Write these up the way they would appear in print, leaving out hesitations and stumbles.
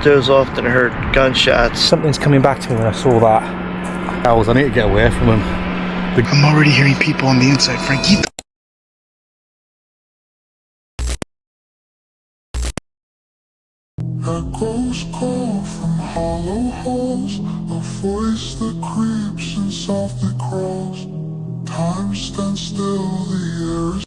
Doze off, then I heard gunshots. Something's coming back to me when I saw that. I need to get away from him. I'm already hearing people on the inside. Frankie. Echoes call from hollow halls, a voice that creeps and softly crawls. Time stands still, the air is.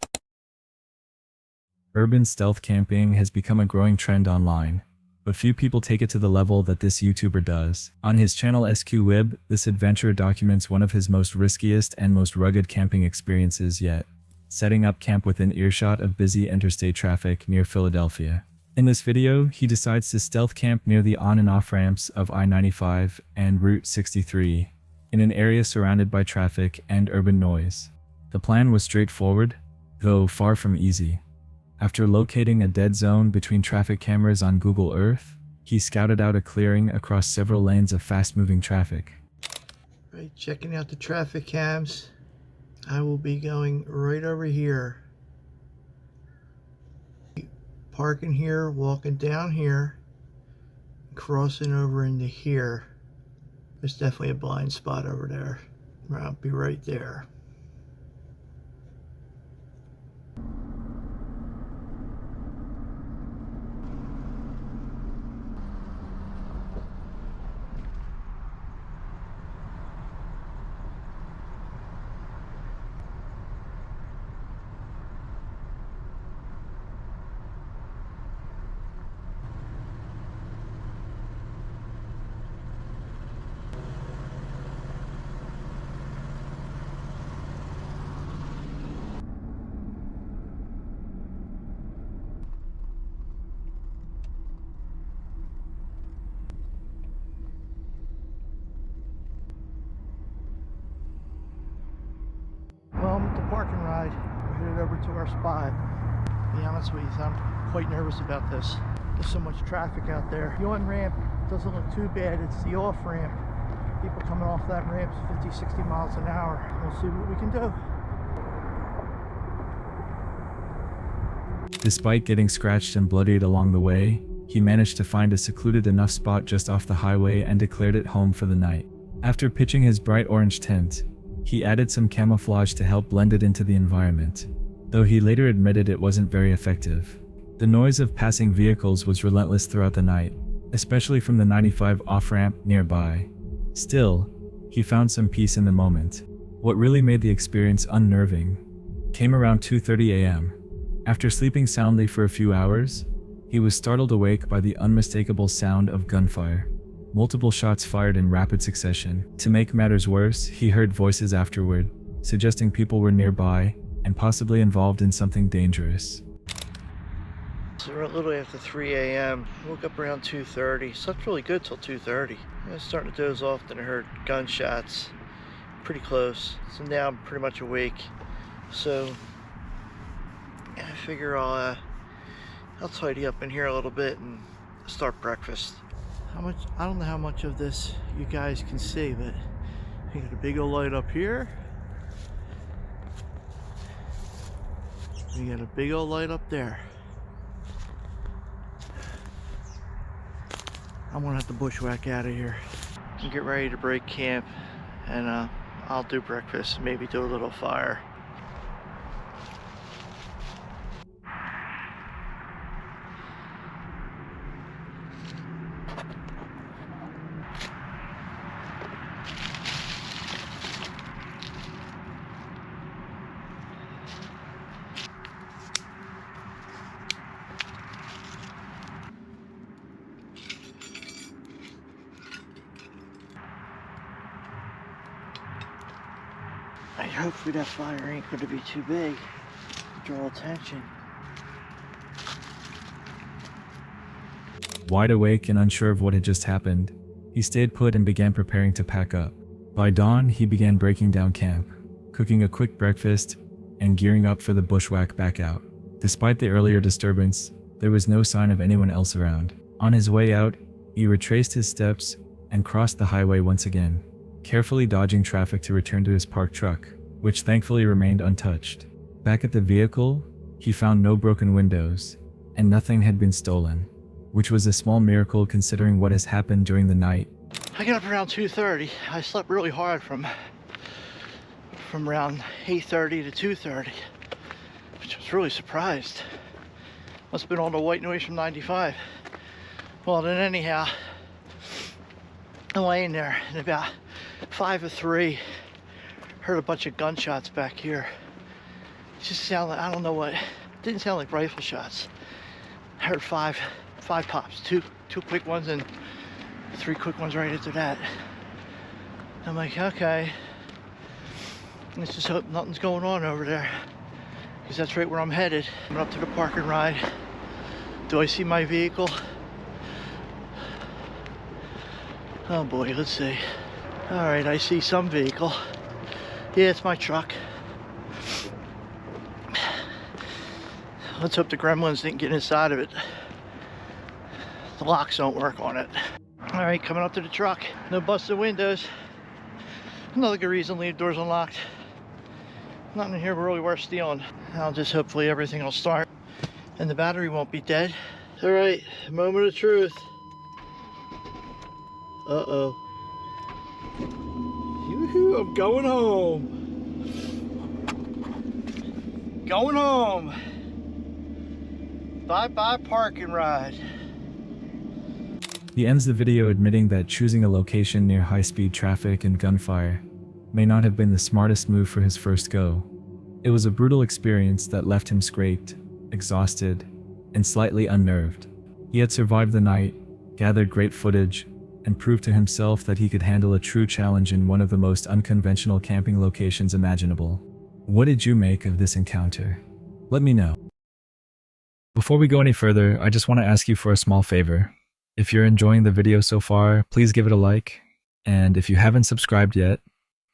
Urban stealth camping has become a growing trend online, but few people take it to the level that this YouTuber does. On his channel SQWib, this adventurer documents one of his most riskiest and most rugged camping experiences yet, setting up camp within earshot of busy interstate traffic near Philadelphia. In this video, he decides to stealth camp near the on and off ramps of I-95 and Route 63, in an area surrounded by traffic and urban noise. The plan was straightforward, though far from easy. After locating a dead zone between traffic cameras on Google Earth, he scouted out a clearing across several lanes of fast-moving traffic. Right, checking out the traffic cams. I will be going right over here. Parking here, walking down here, crossing over into here. There's definitely a blind spot over there. I'll be right there. Well, I'm at the parking ride. We're headed over to our spot. To be honest with you, I'm quite nervous about this. There's so much traffic out there. The on-ramp doesn't look too bad. It's the off-ramp. People coming off that ramp 50, 60 miles an hour. We'll see what we can do. Despite getting scratched and bloodied along the way, he managed to find a secluded enough spot just off the highway and declared it home for the night. After pitching his bright orange tent, he added some camouflage to help blend it into the environment, though he later admitted it wasn't very effective. The noise of passing vehicles was relentless throughout the night, especially from the 95 off-ramp nearby. Still, he found some peace in the moment. What really made the experience unnerving came around 2:30 a.m. After sleeping soundly for a few hours, he was startled awake by the unmistakable sound of gunfire. Multiple shots fired in rapid succession. To make matters worse, he heard voices afterward, suggesting people were nearby and possibly involved in something dangerous. So we're a little after 3 a.m. Woke up around 2:30. Slept really good till 2:30. I was starting to doze off, then I heard gunshots pretty close. So now I'm pretty much awake. So I figure I'll tidy up in here a little bit and start breakfast. I don't know how much of this you guys can see, but you got a big old light up here. You got a big old light up there. I'm gonna have to bushwhack out of here. You get ready to break camp, and I'll do breakfast, maybe do a little fire. Hopefully that fire ain't going to be too big to draw attention. Wide awake and unsure of what had just happened, he stayed put and began preparing to pack up. By dawn, he began breaking down camp, cooking a quick breakfast, and gearing up for the bushwhack back out. Despite the earlier disturbance, there was no sign of anyone else around. On his way out, he retraced his steps and crossed the highway once again, carefully dodging traffic to return to his parked truck, which thankfully remained untouched. Back at the vehicle, he found no broken windows, and nothing had been stolen. which was a small miracle considering what has happened during the night. I got up around 2:30. I slept really hard from around 8:30 to 2:30, which I was really surprised. Must have been all the white noise from 95. Well, then anyhow, I'm laying there, and about 5 or 3, heard a bunch of gunshots back here. It just sounded like, I don't know what, didn't sound like rifle shots. I heard five pops, two quick ones and 3 quick ones right after that. I'm like, okay, let's just hope nothing's going on over there, because that's right where I'm headed. I'm up to the park and ride. Do I see my vehicle? Oh boy, let's see. All right, I see some vehicle. Yeah, it's my truck. Let's hope the gremlins didn't get inside of it. The locks don't work on it. All right, coming up to the truck. No busted windows. Another good reason to leave doors unlocked. Nothing in here really worth stealing. I'll just hopefully everything will start and the battery won't be dead. All right, moment of truth. Uh-oh. Yoo-hoo, I'm going home. Going home. Bye-bye parking ride. He ends the video admitting that choosing a location near high-speed traffic and gunfire may not have been the smartest move for his first go. It was a brutal experience that left him scraped, exhausted, and slightly unnerved. He had survived the night, gathered great footage, and proved to himself that he could handle a true challenge in one of the most unconventional camping locations imaginable. What did you make of this encounter? Let me know. Before we go any further, I just want to ask you for a small favor. If you're enjoying the video so far, please give it a like. And if you haven't subscribed yet,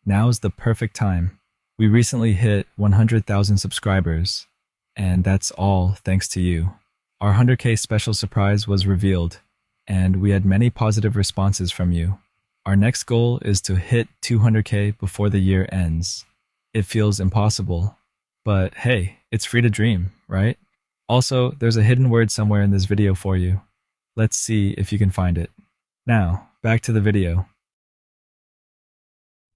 now's the perfect time. We recently hit 100,000 subscribers, and that's all thanks to you. Our 100K special surprise was revealed, and we had many positive responses from you. Our next goal is to hit 200K before the year ends. It feels impossible, but hey, it's free to dream, right? Also, there's a hidden word somewhere in this video for you. Let's see if you can find it. Now, back to the video.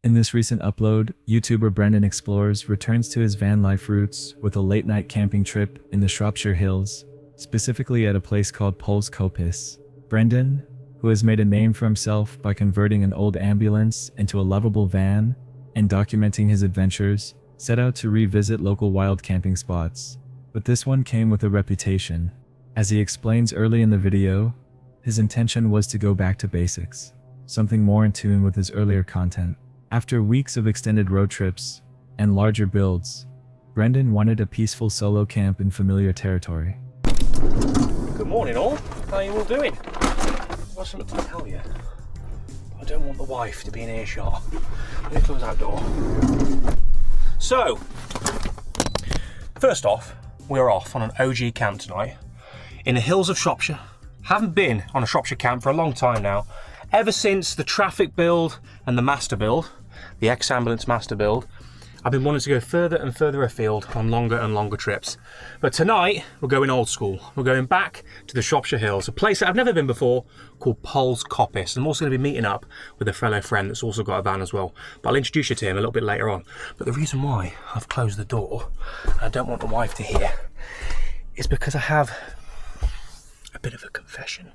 In this recent upload, YouTuber Brendan Explores returns to his van life roots with a late-night camping trip in the Shropshire Hills, specifically at a place called Pols Coppice. Brendan, who has made a name for himself by converting an old ambulance into a lovable van and documenting his adventures, set out to revisit local wild camping spots. But this one came with a reputation. As he explains early in the video, his intention was to go back to basics, something more in tune with his earlier content. After weeks of extended road trips and larger builds, Brendan wanted a peaceful solo camp in familiar territory. Good morning all, how are you all doing? I've got something to tell you. I don't want the wife to be in earshot. Let me close that door. So, first off, we're off on an OG camp tonight in the hills of Shropshire. Haven't been on a Shropshire camp for a long time now. Ever since the traffic build and the master build, the ex-ambulance master build, I've been wanting to go further and further afield on longer and longer trips. But tonight, we're going old school. We're going back to the Shropshire Hills, a place that I've never been before called Pols Coppice. I'm also going to be meeting up with a fellow friend that's also got a van as well. But I'll introduce you to him a little bit later on. But the reason why I've closed the door, and I don't want the wife to hear, is because I have a bit of a confession.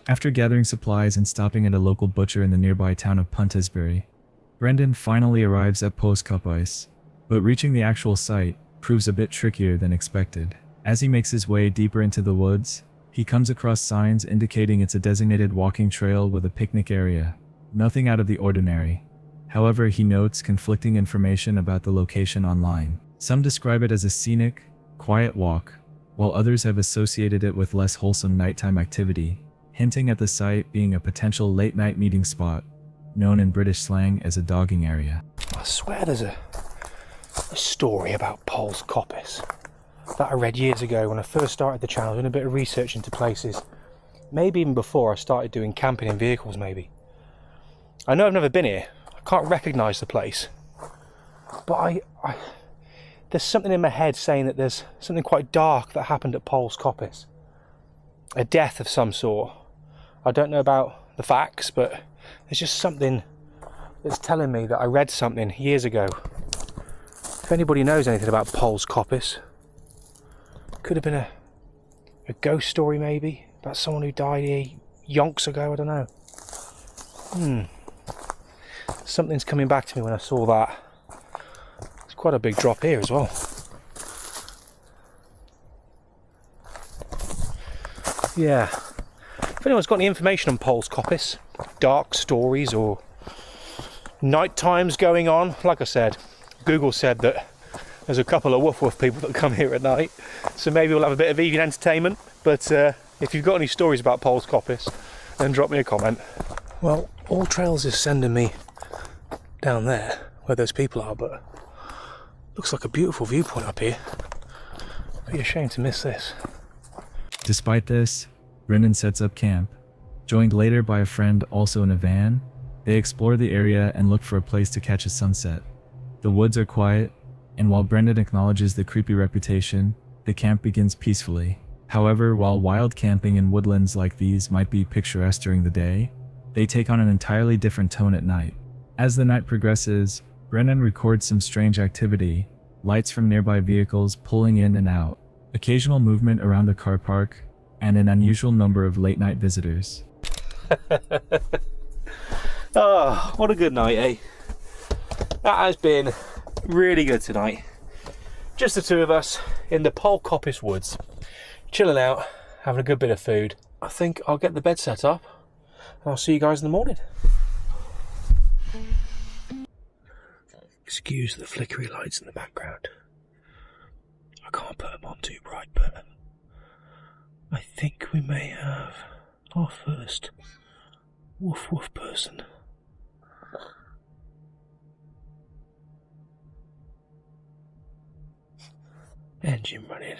After gathering supplies and stopping at a local butcher in the nearby town of Puntisbury, Brendan finally arrives at Pols Coppice, but reaching the actual site proves a bit trickier than expected. As he makes his way deeper into the woods, he comes across signs indicating it's a designated walking trail with a picnic area. Nothing out of the ordinary. However, he notes conflicting information about the location online. Some describe it as a scenic, quiet walk, while others have associated it with less wholesome nighttime activity, hinting at the site being a potential late-night meeting spot, known in British slang as a dogging area. I swear there's a story about Pols Coppice that I read years ago when I first started the channel, doing a bit of research into places. Maybe even before I started doing camping in vehicles, maybe. I know I've never been here. I can't recognise the place. But I there's something in my head saying that there's something quite dark that happened at Pols Coppice. a death of some sort. I don't know about the facts, but there's just something that's telling me that I read something years ago. If anybody knows anything about Paul's Coppice, could have been a ghost story maybe, about someone who died here yonks ago, I don't know. Something's coming back to me when I saw that. It's quite a big drop here as well. Yeah. If anyone's got any information on Paul's Coppice, dark stories or night times going on, like I said, Google said that there's a couple of woof woof people that come here at night, so maybe we'll have a bit of evening entertainment. But if you've got any stories about Paul's Coppice, then drop me a comment. Well, All Trails is sending me down there where those people are, but looks like a beautiful viewpoint up here. Be a shame to miss this. Despite this, Brendan sets up camp. Joined later by a friend also in a van, they explore the area and look for a place to catch a sunset. The woods are quiet, and while Brendan acknowledges the creepy reputation, the camp begins peacefully. However, while wild camping in woodlands like these might be picturesque during the day, they take on an entirely different tone at night. As the night progresses, Brendan records some strange activity, lights from nearby vehicles pulling in and out, occasional movement around the car park, and an unusual number of late-night visitors. Oh, what a good night, eh? That has been really good tonight. Just the two of us in the Paul Coppice woods, chilling out, having a good bit of food. I think I'll get the bed set up, and I'll see you guys in the morning. Excuse the flickery lights in the background. I can't put them on too bright, but I think we may have our first woof woof person. Engine running.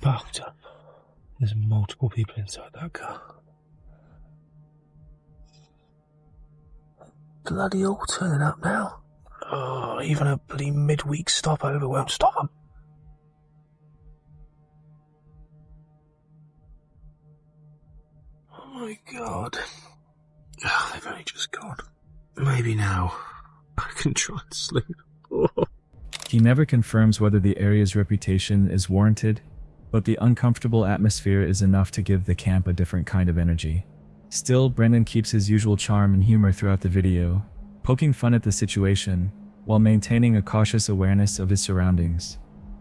Parked up. There's multiple people inside that car. Bloody all turning up now. Oh, even a bloody midweek stopover won't stop them. Oh my god. Oh, they've only just gone. Maybe now I can try and sleep. Oh. He never confirms whether the area's reputation is warranted, but the uncomfortable atmosphere is enough to give the camp a different kind of energy. Still, Brendan keeps his usual charm and humor throughout the video, poking fun at the situation, while maintaining a cautious awareness of his surroundings.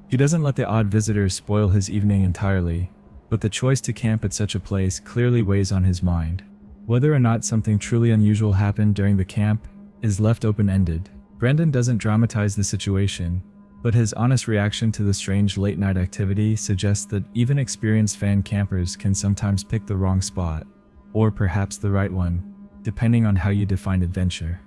He doesn't let the odd visitors spoil his evening entirely, but the choice to camp at such a place clearly weighs on his mind. Whether or not something truly unusual happened during the camp is left open-ended. Brendan doesn't dramatize the situation, but his honest reaction to the strange late-night activity suggests that even experienced fan campers can sometimes pick the wrong spot, or perhaps the right one, depending on how you define adventure.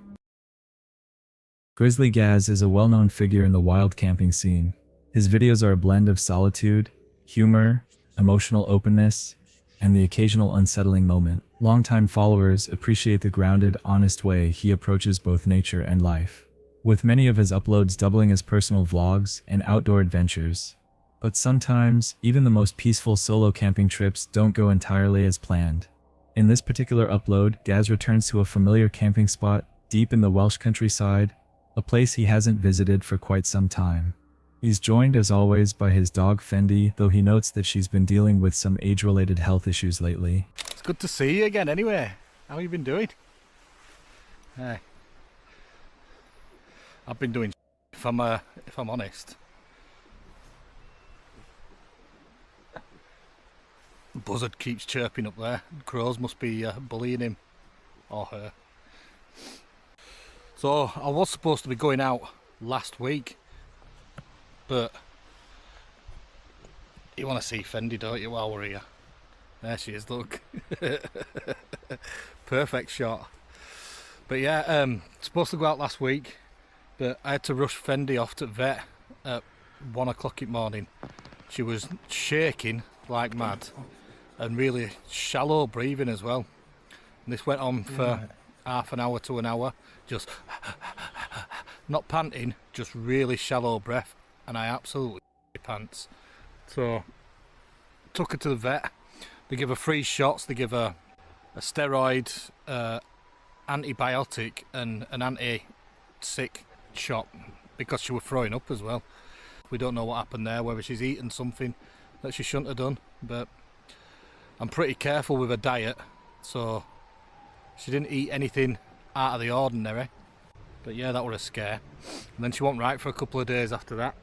Grizzly Gaz is a well-known figure in the wild camping scene. His videos are a blend of solitude, humor, emotional openness, and the occasional unsettling moment. Longtime followers appreciate the grounded, honest way he approaches both nature and life, with many of his uploads doubling as personal vlogs and outdoor adventures. But sometimes, even the most peaceful solo camping trips don't go entirely as planned. In this particular upload, Gaz returns to a familiar camping spot deep in the Welsh countryside, a place he hasn't visited for quite some time. He's joined as always by his dog Fendi, though he notes that she's been dealing with some age-related health issues lately. It's good to see you again anyway. How have you been doing? Hey. I've been doing if I'm honest. Buzzard keeps chirping up there. Crows must be bullying him or her. So I was supposed to be going out last week, but you want to see Fendi, don't you, while we're here? There she is, look. Perfect shot. But yeah, supposed to go out last week, but I had to rush Fendi off to the vet at 1 o'clock in the morning. She was shaking like mad and really shallow breathing as well. And this went on for half an hour to an hour, just not panting, just really shallow breath, and I absolutely pants. So took her to the vet. They give her 3 shots. They give her a steroid, antibiotic, and an anti-sick shot because she was throwing up as well. We don't know what happened there, whether she's eaten something that she shouldn't have done, but I'm pretty careful with her diet, so she didn't eat anything out of the ordinary. But yeah, that was a scare. And then she wasn't right for a couple of days after that.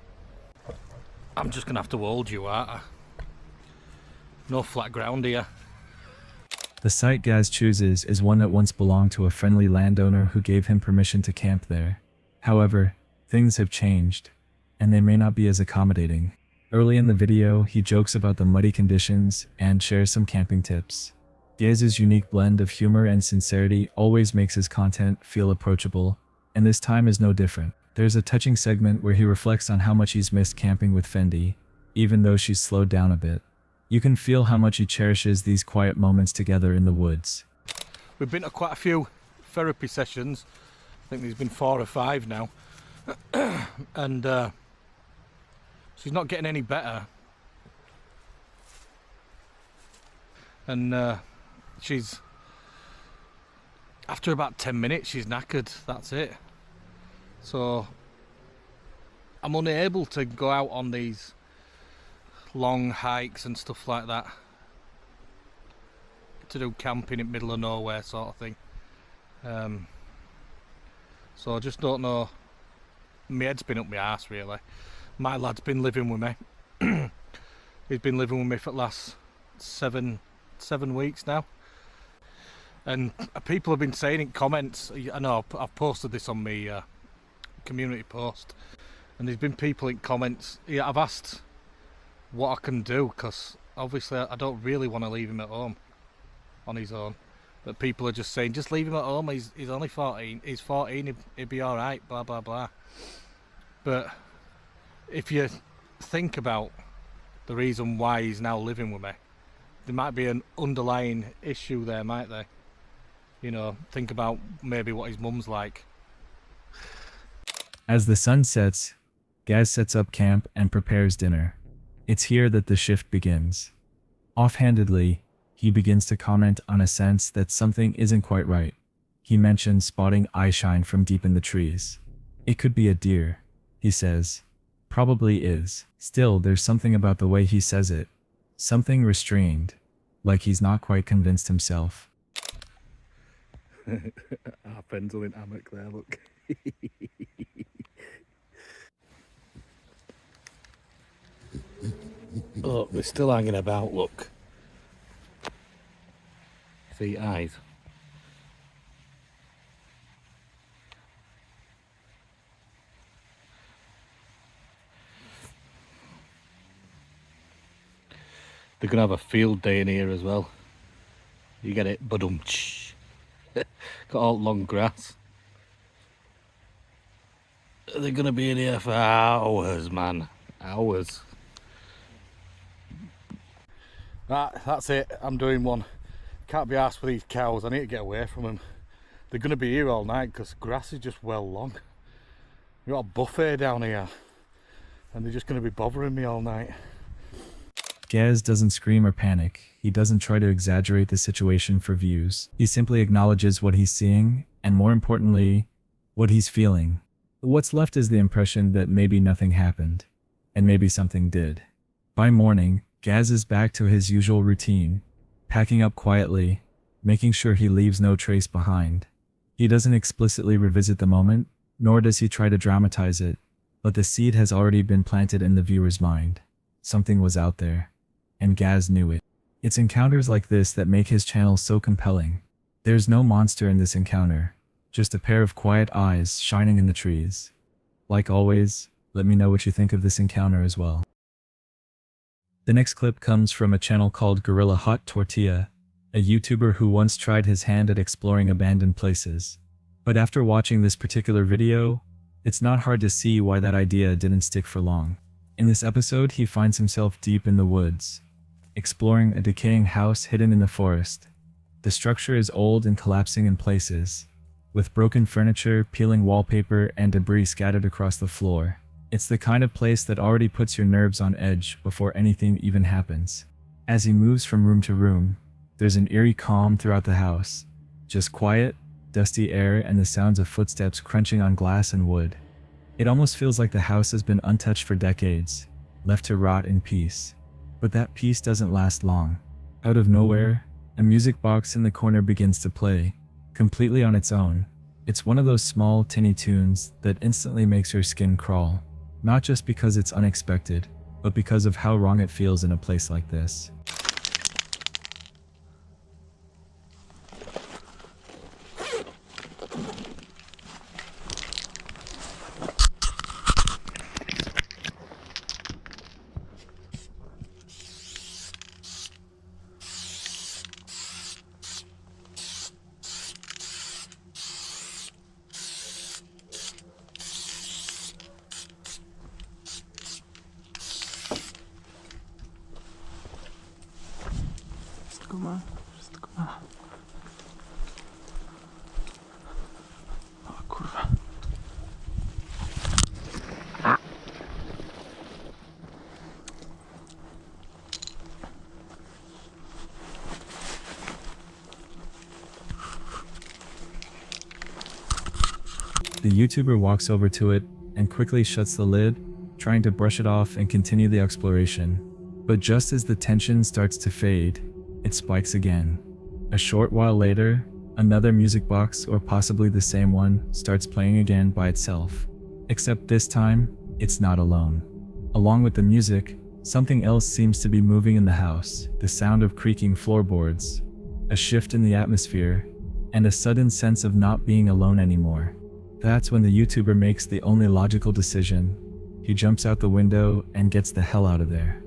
I'm just gonna have to hold you, aren't I? No flat ground here. The site Gaz chooses is one that once belonged to a friendly landowner who gave him permission to camp there. However, things have changed, and they may not be as accommodating. Early in the video, he jokes about the muddy conditions and shares some camping tips. Gaz's unique blend of humor and sincerity always makes his content feel approachable, and this time is no different. There's a touching segment where he reflects on how much he's missed camping with Fendi, even though she's slowed down a bit. You can feel how much he cherishes these quiet moments together in the woods. We've been to quite a few therapy sessions. I think there's been 4 or 5 now. And she's not getting any better. And she's, after about 10 minutes, she's knackered. That's it. So I'm unable to go out on these long hikes and stuff like that, to do camping in middle of nowhere sort of thing. So I just don't know. My head's been up my arse really. My lad's been living with me. He's been living with me for the last seven weeks now. And people have been saying in comments, I know I've posted this on my community post, and there's been people in comments, I've asked what I can do, because obviously I don't really want to leave him at home on his own, but people are just saying just leave him at home, he's only 14, he's 14, he'll be alright, blah blah blah. But if you think about the reason why he's now living with me, there might be an underlying issue there, might there? You know, think about maybe what his mum's like. As the sun sets, Gaz sets up camp and prepares dinner. It's here that the shift begins. Offhandedly, he begins to comment on a sense that something isn't quite right. He mentions spotting eye shine from deep in the trees. It could be a deer, he says. Probably is. Still, there's something about the way he says it. Something restrained, like he's not quite convinced himself. Our pencil in hammock there, look. Look, they're still hanging about, look. See eyes. They're gonna have a field day in here as well. You get it? Badum-tsh. Got all long grass. They're gonna be in here for hours, man. Hours. That's it. I'm doing one. Can't be arsed with these cows. I need to get away from them. They're gonna be here all night because grass is just well long. We've got a buffet down here, and they're just gonna be bothering me all night. Gaz doesn't scream or panic. He doesn't try to exaggerate the situation for views. He simply acknowledges what he's seeing, and more importantly, what he's feeling. What's left is the impression that maybe nothing happened, and maybe something did. By morning, Gaz is back to his usual routine, packing up quietly, making sure he leaves no trace behind. He doesn't explicitly revisit the moment, nor does he try to dramatize it, but the seed has already been planted in the viewer's mind. Something was out there, and Gaz knew it. It's encounters like this that make his channel so compelling. There's no monster in this encounter, just a pair of quiet eyes shining in the trees. Like always, let me know what you think of this encounter as well. The next clip comes from a channel called Gorilla Hot Tortilla, a YouTuber who once tried his hand at exploring abandoned places. But after watching this particular video, it's not hard to see why that idea didn't stick for long. In this episode, he finds himself deep in the woods, exploring a decaying house hidden in the forest. The structure is old and collapsing in places, with broken furniture, peeling wallpaper, and debris scattered across the floor. It's the kind of place that already puts your nerves on edge before anything even happens. As he moves from room to room, there's an eerie calm throughout the house. Just quiet, dusty air and the sounds of footsteps crunching on glass and wood. It almost feels like the house has been untouched for decades, left to rot in peace. But that peace doesn't last long. Out of nowhere, a music box in the corner begins to play, completely on its own. It's one of those small, tinny tunes that instantly makes your skin crawl. Not just because it's unexpected, but because of how wrong it feels in a place like this. The YouTuber walks over to it and quickly shuts the lid, trying to brush it off and continue the exploration. But just as the tension starts to fade, it spikes again. A short while later, another music box, or possibly the same one, starts playing again by itself. Except this time, it's not alone. Along with the music, something else seems to be moving in the house. The sound of creaking floorboards, a shift in the atmosphere, and a sudden sense of not being alone anymore. That's when the YouTuber makes the only logical decision. He jumps out the window and gets the hell out of there.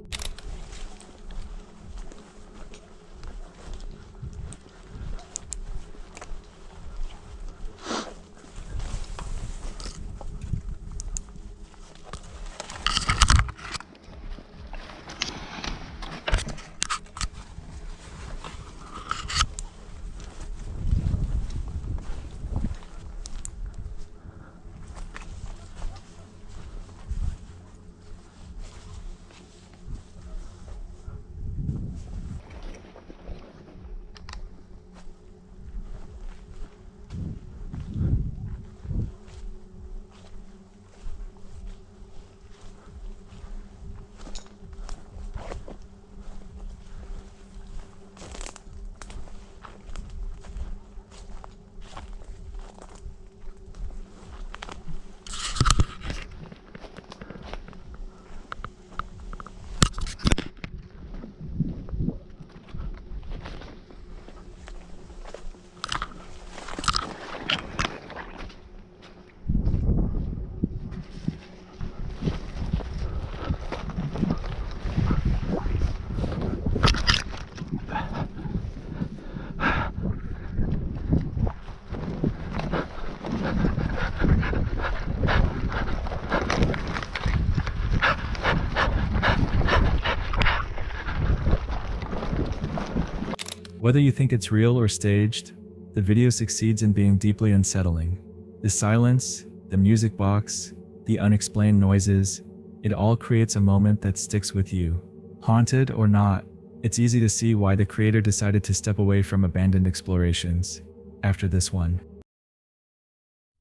Whether you think it's real or staged, the video succeeds in being deeply unsettling. The silence, the music box, the unexplained noises, it all creates a moment that sticks with you. Haunted or not, it's easy to see why the creator decided to step away from abandoned explorations after this one.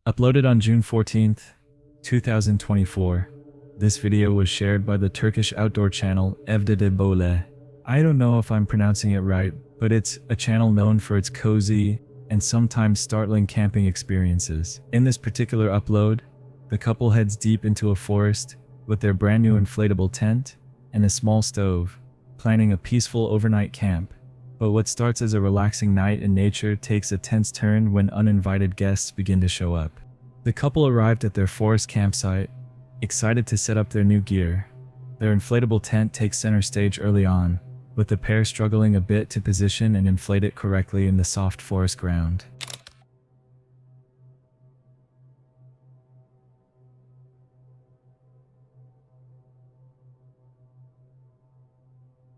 Uploaded on June 14th, 2024. This video was shared by the Turkish outdoor channel Evde de Bole. I don't know if I'm pronouncing it right, but it's a channel known for its cozy and sometimes startling camping experiences. In this particular upload, the couple heads deep into a forest with their brand new inflatable tent and a small stove, planning a peaceful overnight camp. But what starts as a relaxing night in nature takes a tense turn when uninvited guests begin to show up. The couple arrived at their forest campsite, excited to set up their new gear. Their inflatable tent takes center stage early on, with the pair struggling a bit to position and inflate it correctly in the soft forest ground.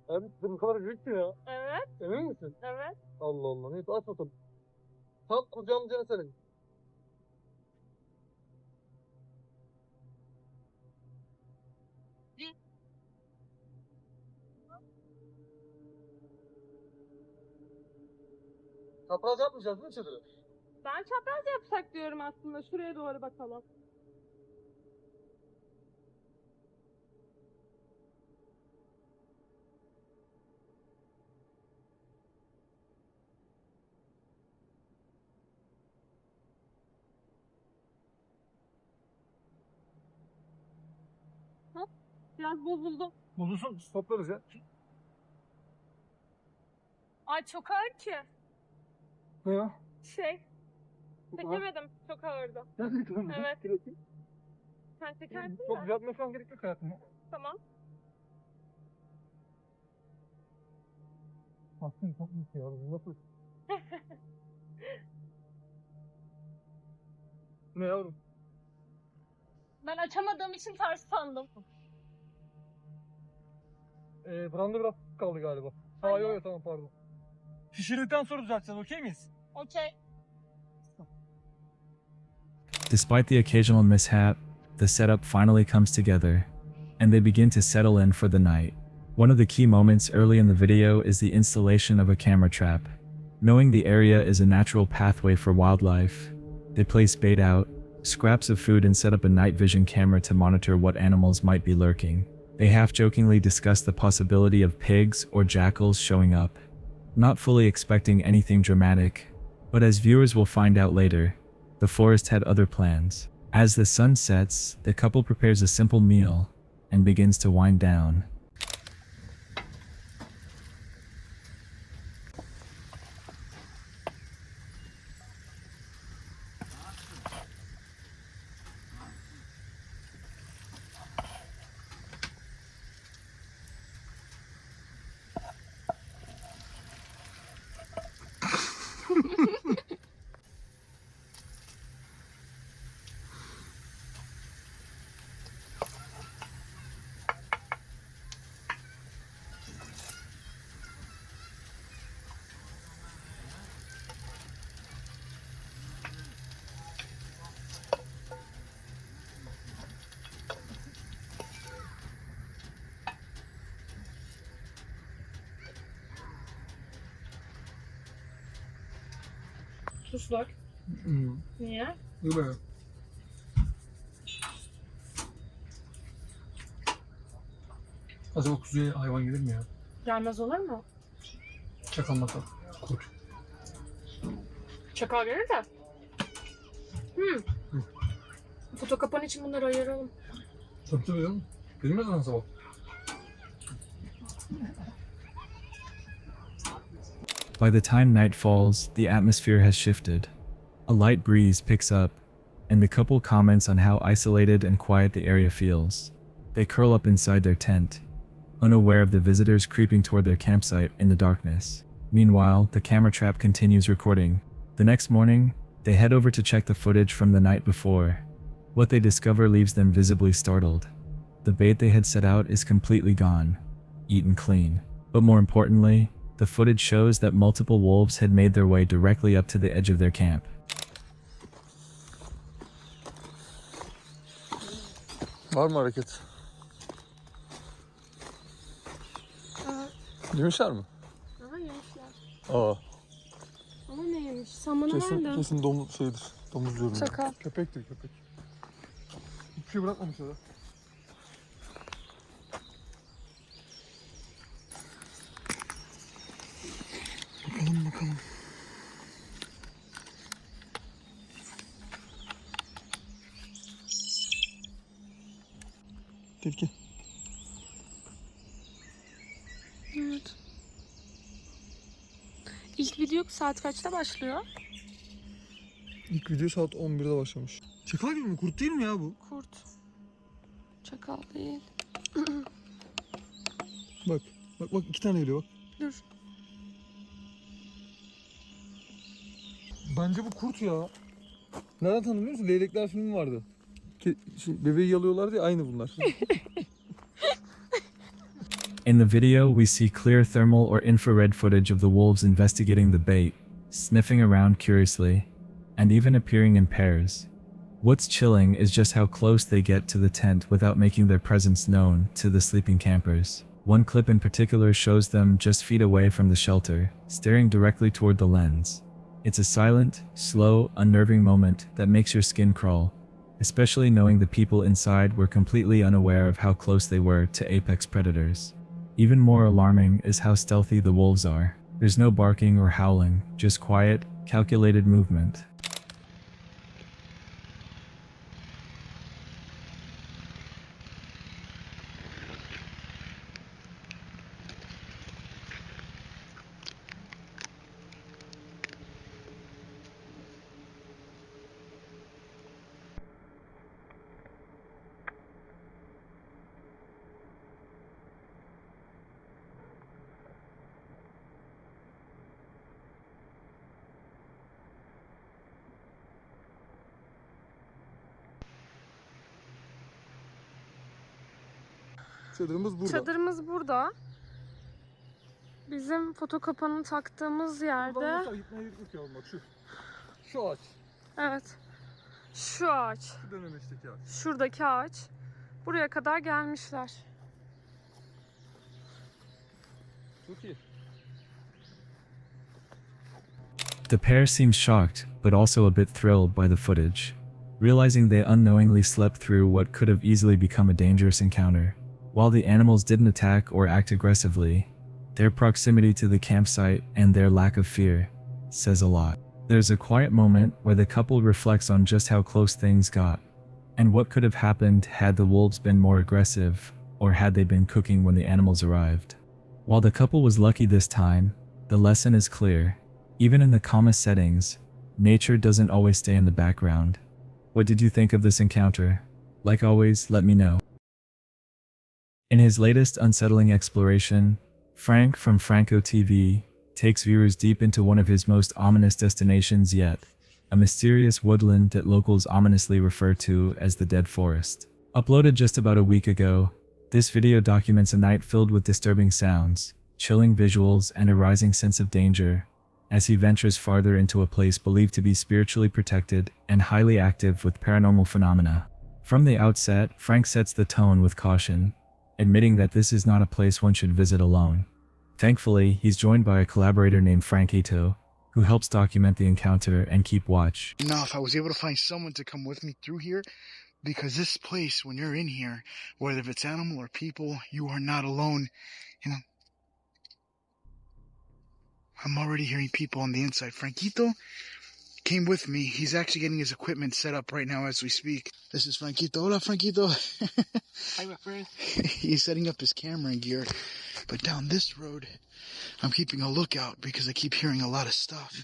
Abi bu kadar büyük mü ya? Evet, Emin misin? evet. Allah Allah. Neyse aç bakalım. Tam kucağımıza senin. Çapraz yapmayacağız değil mi çadırı? Ben çapraz yapsak diyorum aslında. Şuraya doğru bakalım. Hop, biraz bozuldu. Bulursun toplarız ya. Ay çok ağır ki. Ne ya? Çekemedim. Çok ağırdı. Gerçekten mi? Evet. Gerekli. Sen çekersin Çok mi? düzeltmeye falan gerek yok hayatım ya. Tamam. Aslında çok iyi ya. Nasıl? Ne yavrum? Ben açamadığım için ters sandım. Branda biraz kaldı galiba. Ha yok tamam pardon. Şişirdikten sonra düzelteceğiz, okey miyiz? Okey. Despite the occasional mishap, the setup finally comes together, and they begin to settle in for the night. One of the key moments early in the video is the installation of a camera trap. Knowing the area is a natural pathway for wildlife, they place bait out, scraps of food, and set up a night vision camera to monitor what animals might be lurking. They half-jokingly discuss the possibility of pigs or jackals showing up, not fully expecting anything dramatic, but as viewers will find out later, the forest had other plans. As the sun sets, the couple prepares a simple meal and begins to wind down. Tuzlak. Niye? Dur be. Acaba kuzuya hayvan gelir mi ya? Gelmez olur mu? Çakal makal. Kurt. Çakal gelir de. Foto kapan için bunları ayıralım. Tabii canım. Bilmez lan sabah. By the time night falls, the atmosphere has shifted. A light breeze picks up, and the couple comments on how isolated and quiet the area feels. They curl up inside their tent, unaware of the visitors creeping toward their campsite in the darkness. Meanwhile, the camera trap continues recording. The next morning, they head over to check the footage from the night before. What they discover leaves them visibly startled. The bait they had set out is completely gone, eaten clean. But more importantly, the footage shows that multiple wolves had made their way directly up to the edge of their camp. Var mı hareket? Yemişler mi? Aha yemişler. Aa. Ama ne yemiş? Sen bana verdin. Kesin domuz şeydir. Domuz diyorum. Çakal. Köpektir köpek. Hiçbir şey bırakmamışlar ha. Bakalım. Tilki. Evet. İlk video saat kaçta başlıyor? İlk video saat 11'de başlamış. Çakal gibi mi? Kurt değil mi ya bu? Kurt. Çakal değil. Bak iki tane geliyor bak. Dur. Bence bu kurt ya. Nereden tanımıyor musun? Leylekler filmi vardı. Bebeği yalıyorlardı ya, aynı bunlar. In the video, we see clear thermal or infrared footage of the wolves investigating the bait, sniffing around curiously, and even appearing in pairs. What's chilling is just how close they get to the tent without making their presence known to the sleeping campers. One clip in particular shows them just feet away from the shelter, staring directly toward the lens. It's a silent, slow, unnerving moment that makes your skin crawl, especially knowing the people inside were completely unaware of how close they were to apex predators. Even more alarming is how stealthy the wolves are. There's no barking or howling, just quiet, calculated movement. Çadırımız burada. Çadırımız burada. Bizim foto kapanı taktığımız yerde. Buradan nasıl gitmeye gerek yok bak şu. Şu ağaç. Evet. Şu ağaç. Şu dönemeçteki ağaç. Şuradaki ağaç. Buraya kadar gelmişler. Çok iyi. The pair seems shocked, but also a bit thrilled by the footage, realizing they unknowingly slept through what could have easily become a dangerous encounter. While the animals didn't attack or act aggressively, their proximity to the campsite and their lack of fear says a lot. There's a quiet moment where the couple reflects on just how close things got, and what could have happened had the wolves been more aggressive, or had they been cooking when the animals arrived. While the couple was lucky this time, the lesson is clear. Even in the calmest settings, nature doesn't always stay in the background. What did you think of this encounter? Like always, let me know. In his latest unsettling exploration, Frank from Franco TV takes viewers deep into one of his most ominous destinations yet, a mysterious woodland that locals ominously refer to as the Dead Forest. Uploaded just about a week ago, this video documents a night filled with disturbing sounds, chilling visuals, and a rising sense of danger as he ventures farther into a place believed to be spiritually protected and highly active with paranormal phenomena. From the outset, Frank sets the tone with caution, admitting that this is not a place one should visit alone. Thankfully, he's joined by a collaborator named Frank Ito, who helps document the encounter and keep watch. Now, if I was able to find someone to come with me through here, because this place, when you're in here, whether if it's animal or people, you are not alone. You know, I'm already hearing people on the inside. Franquito came with me. He's actually getting his equipment set up right now as we speak. This is Franquito. Hola, Franquito. Hi, my friend. He's setting up his camera and gear. But down this road, I'm keeping a lookout because I keep hearing a lot of stuff.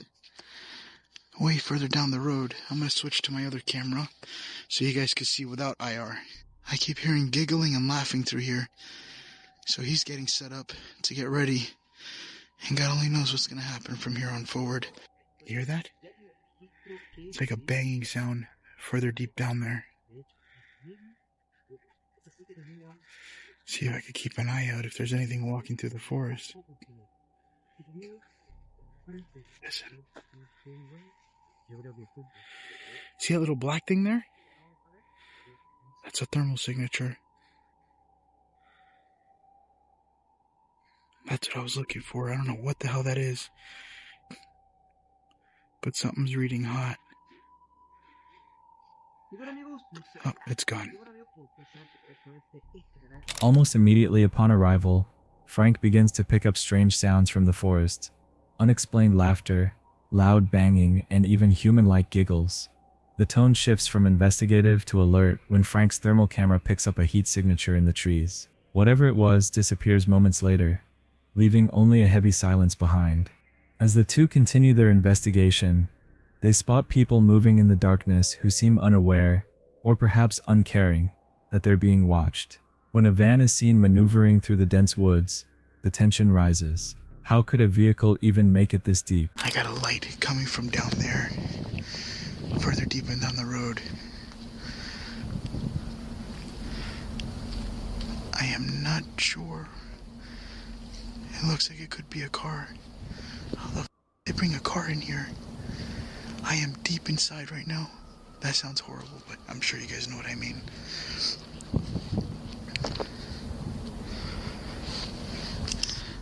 Way further down the road, I'm going to switch to my other camera so you guys can see without IR. I keep hearing giggling and laughing through here. So he's getting set up to get ready. And God only knows what's going to happen from here on forward. You hear that? It's like a banging sound further deep down there. See if I could keep an eye out if there's anything walking through the forest. Listen. See that little black thing there? That's a thermal signature. That's what I was looking for. I don't know what the hell that is. But something's reading hot. Oh, it's gone. Almost immediately upon arrival, Frank begins to pick up strange sounds from the forest. Unexplained laughter, loud banging, and even human-like giggles. The tone shifts from investigative to alert when Frank's thermal camera picks up a heat signature in the trees. Whatever it was disappears moments later, leaving only a heavy silence behind. As the two continue their investigation, they spot people moving in the darkness who seem unaware, or perhaps uncaring, that they're being watched. When a van is seen maneuvering through the dense woods, the tension rises. How could a vehicle even make it this deep? I got a light coming from down there, further deep and down the road. I am not sure. It looks like it could be a car. How the f*** they bring a car in here? I am deep inside right now. That sounds horrible, but I'm sure you guys know what I mean.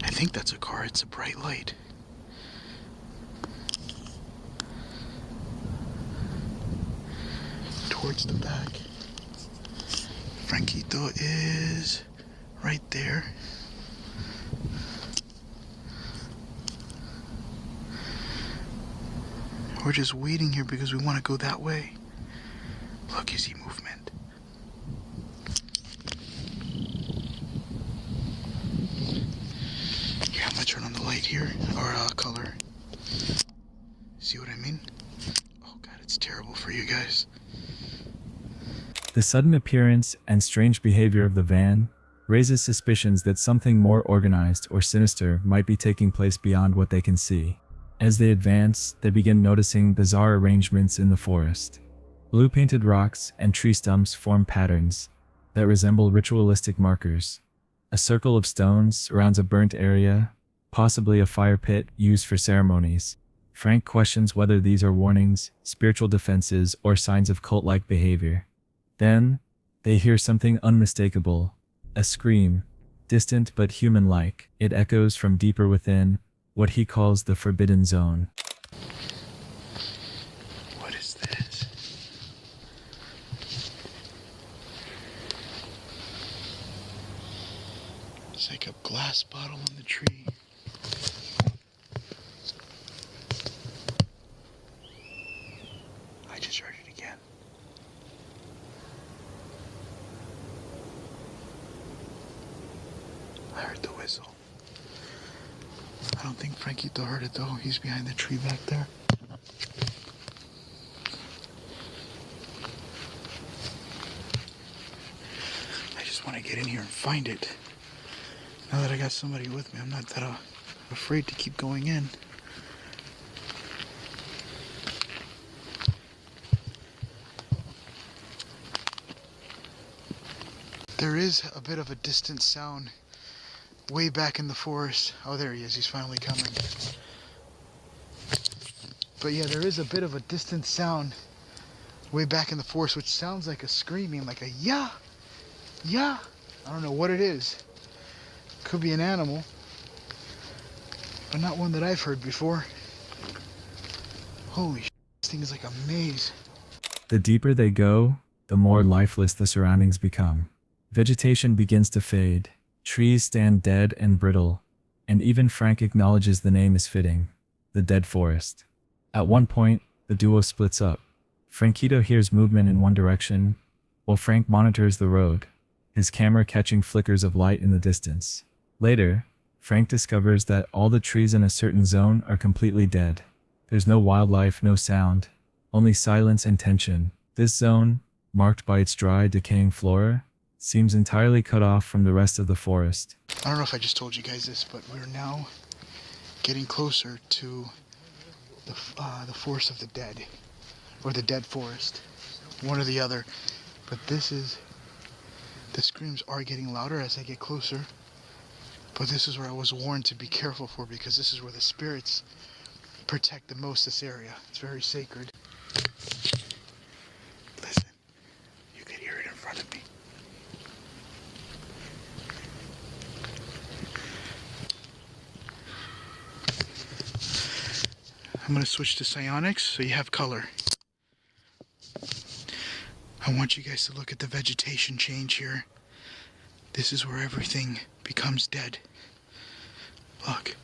I think that's a car. It's a bright light. towards the back. Franquito is right there. We're just waiting here because we want to go that way. Look, you see movement. Here, I'm gonna turn on the light here, or color. See what I mean? Oh God, it's terrible for you guys. The sudden appearance and strange behavior of the van raises suspicions that something more organized or sinister might be taking place beyond what they can see. As they advance, they begin noticing bizarre arrangements in the forest. Blue-painted rocks and tree stumps form patterns that resemble ritualistic markers. A circle of stones surrounds a burnt area, possibly a fire pit used for ceremonies. Frank questions whether these are warnings, spiritual defenses, or signs of cult-like behavior. Then, they hear something unmistakable, a scream, distant but human-like. It echoes from deeper within, what he calls the forbidden zone. What is this? It's like a glass bottle on the tree. I just heard it again. I heard the whistle. I don't think Franquito heard it though. He's behind the tree back there. I just want to get in here and find it. Now that I got somebody with me, I'm not that afraid to keep going in. There is a bit of a distant sound way back in the forest. Oh, there he is. He's finally coming. But yeah, there is a bit of a distant sound way back in the forest, which sounds like a screaming, like a yeah, yeah. I don't know what it is. Could be an animal, but not one that I've heard before. Holy shit, this thing is like a maze. The deeper they go, the more lifeless the surroundings become. Vegetation begins to fade. Trees stand dead and brittle, and even Frank acknowledges the name is fitting, the Dead Forest. At one point, the duo splits up. Franquito hears movement in one direction, while Frank monitors the road, his camera catching flickers of light in the distance. Later, Frank discovers that all the trees in a certain zone are completely dead. There's no wildlife, no sound, only silence and tension. This zone, marked by its dry, decaying flora, seems entirely cut off from the rest of the forest. I don't know if I just told you guys this, but we're now getting closer to the forest of the dead, or the dead forest, one or the other. But the screams are getting louder as I get closer. But this is where I was warned to be careful for, because this is where the spirits protect the most, this area. It's very sacred. Listen, you could hear it in front of me. I'm going to switch to psionics so you have color. I want you guys to look at the vegetation change here. This is where everything becomes dead. Look.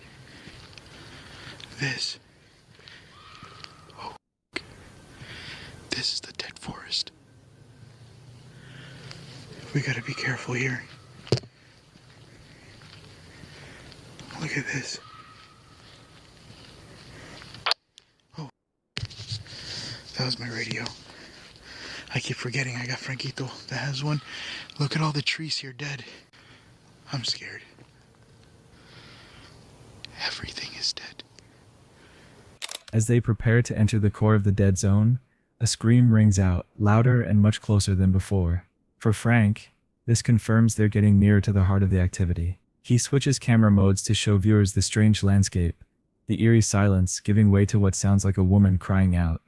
This. Oh. This is the dead forest. We gotta be careful here. Look at this. Oh. That was my radio. I keep forgetting I got Franquito that has one. Look at all the trees here dead. I'm scared. Everything is dead. As they prepare to enter the core of the dead zone, a scream rings out, louder and much closer than before. For Frank, this confirms they're getting nearer to the heart of the activity. He switches camera modes to show viewers the strange landscape, the eerie silence giving way to what sounds like a woman crying out.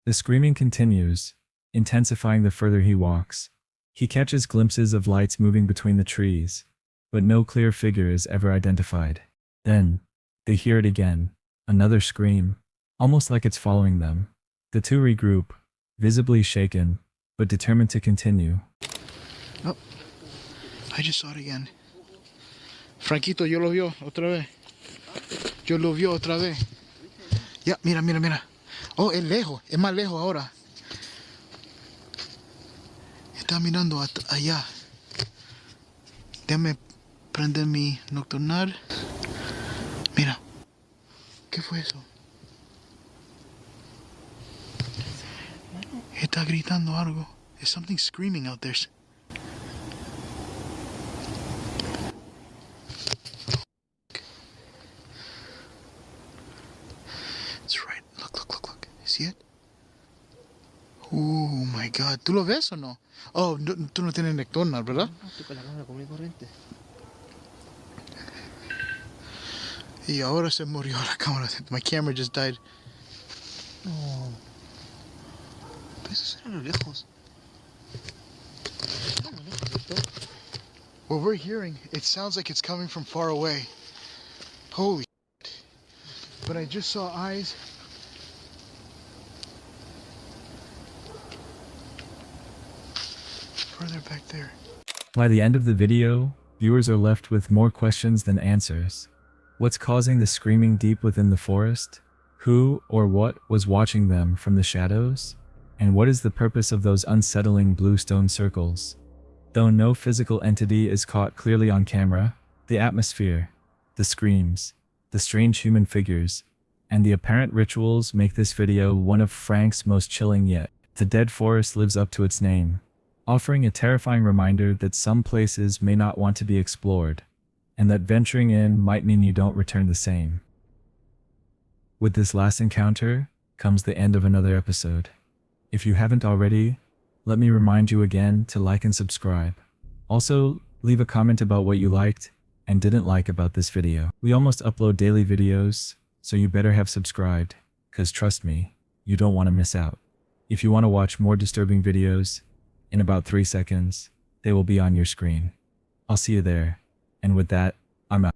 The screaming continues, intensifying the further he walks. He catches glimpses of lights moving between the trees, but no clear figure is ever identified. Then, they hear it again, another scream, almost like it's following them. The two regroup, visibly shaken, but determined to continue. Oh, I just saw it again. Franquito, yo lo vio otra vez. Yo lo vio otra vez. Ya, mira, mira, mira. Oh, es lejos, es más lejos ahora. Está mirando allá. Déjame prender mi nocturnar. Mira. ¿Qué fue eso? Está gritando algo. There's something screaming out there. It's right. Look, look, look, look. See it? Oh my God. ¿Tú lo ves o no? Oh, tú no tienes nocturnar, ¿verdad? No, estoy con la cámara común y corriente. Y ahora se murió la cámara. My camera just died. No. Pero eso suena a lo lejos. Está muy lejos esto. What we're hearing, it sounds like it's coming from far away. Holy shit. But I just saw eyes. Further back there. By the end of the video, viewers are left with more questions than answers. What's causing the screaming deep within the forest? Who or what was watching them from the shadows? And what is the purpose of those unsettling blue stone circles? Though no physical entity is caught clearly on camera, the atmosphere, the screams, the strange human figures, and the apparent rituals make this video one of Frank's most chilling yet. The dead forest lives up to its name, offering a terrifying reminder that some places may not want to be explored, and that venturing in might mean you don't return the same. With this last encounter comes the end of another episode. If you haven't already, let me remind you again to like and subscribe. Also, leave a comment about what you liked and didn't like about this video. We almost upload daily videos, so you better have subscribed, cause trust me, you don't want to miss out. If you want to watch more disturbing videos, in about 3 seconds, they will be on your screen. I'll see you there, and with that, I'm out.